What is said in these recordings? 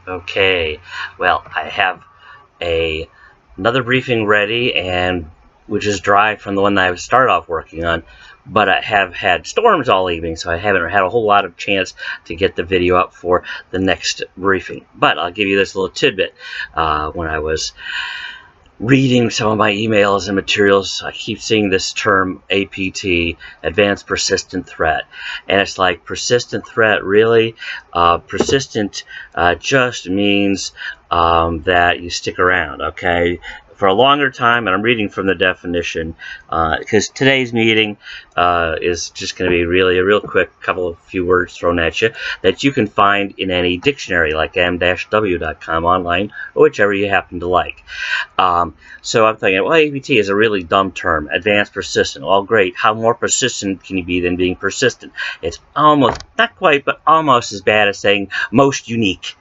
Okay, well, I have another briefing ready, and which is dry from the one that I started off working on, but I have had storms all evening, so I haven't had a whole lot of chance to get the video up for the next briefing. But I'll give you this little tidbit. When I was reading some of my emails and materials, I keep seeing this term APT, Advanced Persistent Threat. And it's like, persistent threat, really? Persistent just means that you stick around, okay? For a longer time, and I'm reading from the definition, because today's meeting is just going to be really a real quick few words thrown at you that you can find in any dictionary like m-w.com online, or whichever you happen to like. So I'm thinking, well, APT is a really dumb term, advanced persistent. Well, great. How more persistent can you be than being persistent? It's almost, not quite, but almost as bad as saying most unique.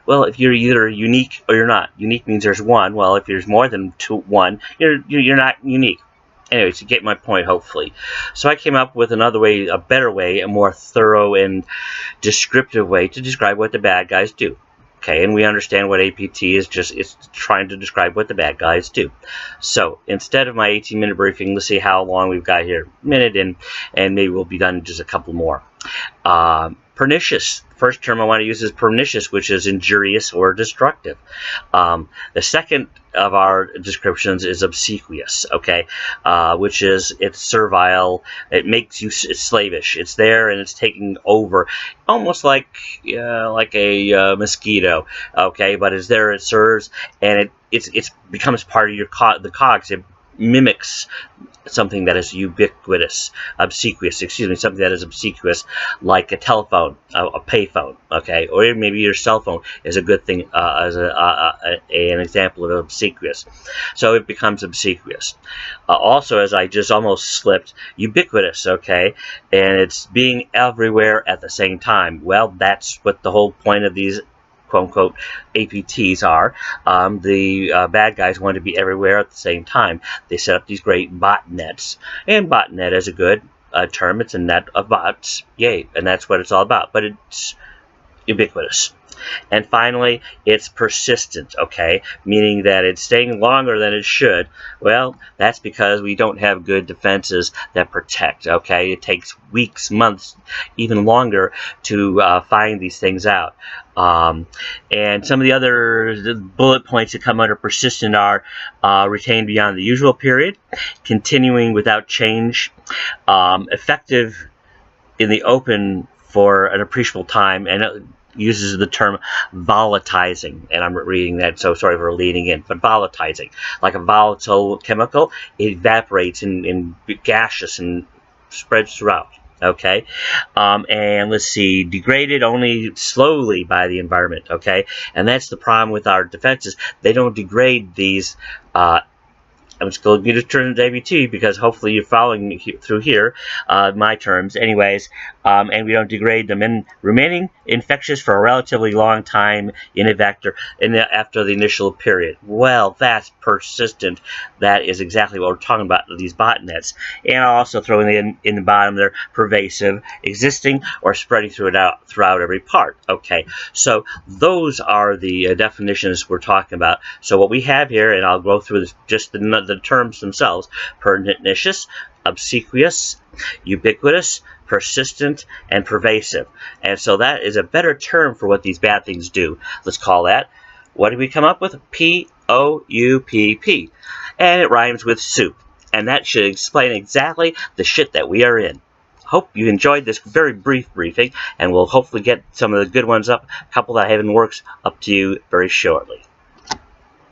Well, if you're either unique or you're not. Unique means there's one. Well, if there's more than one, you're not unique. Anyways, you get my point, hopefully. So I came up with another way, a better way, a more thorough and descriptive way to describe what the bad guys do. Okay, and we understand what APT is, it's trying to describe what the bad guys do. So instead of my 18-minute briefing, let's see how long we've got here. Minute in, and maybe we'll be done in just a couple more. Pernicious. First term I want to use is pernicious, which is injurious or destructive. The second of our descriptions is obsequious, okay, which is it's servile. It makes you slavish. It's there and it's taking over, almost like a mosquito, okay, but it's there. It serves and it becomes part of your the cogs. It mimics something that is ubiquitous, something that is obsequious, like a telephone, a payphone, okay, or maybe your cell phone is a good thing as an example of obsequious. So it becomes obsequious. Also, as I just almost slipped, ubiquitous, okay, and it's being everywhere at the same time. Well, that's what the whole point of these quote-unquote APTs are. The bad guys want to be everywhere at the same time. They set up these great botnets, and botnet is a good term. It's a net of bots, yay, and that's what it's all about, but it's ubiquitous. And finally, it's persistent, okay, meaning that it's staying longer than it should. Well, that's because we don't have good defenses that protect, okay? It takes weeks, months, even longer to find these things out. And some of the other bullet points that come under persistent are retained beyond the usual period, continuing without change, effective in the open for an appreciable time, and uses the term volatilizing, and I'm reading that, so sorry for leading in, but volatilizing, like a volatile chemical, it evaporates in gaseous and spreads throughout. Okay, and let's see, degraded only slowly by the environment. Okay, and that's the problem with our defenses. They don't degrade these. I'm just going to turn to ABT because hopefully you're following me through here, my terms, anyways, and we don't degrade them. And remaining infectious for a relatively long time in a vector after the initial period. Well, that's persistent. That is exactly what we're talking about, these botnets. And I'll also throw in the bottom there, pervasive, existing or spreading throughout every part. Okay, so those are the definitions we're talking about. So what we have here, and I'll go through this, just the terms themselves: pernicious, obsequious, ubiquitous, persistent, and pervasive. And so that is a better term for what these bad things do. Let's call that, what did we come up with? POUPP. And it rhymes with soup. And that should explain exactly the shit that we are in. Hope you enjoyed this very brief briefing, and we'll hopefully get some of the good ones up, a couple that I have in works, up to you very shortly.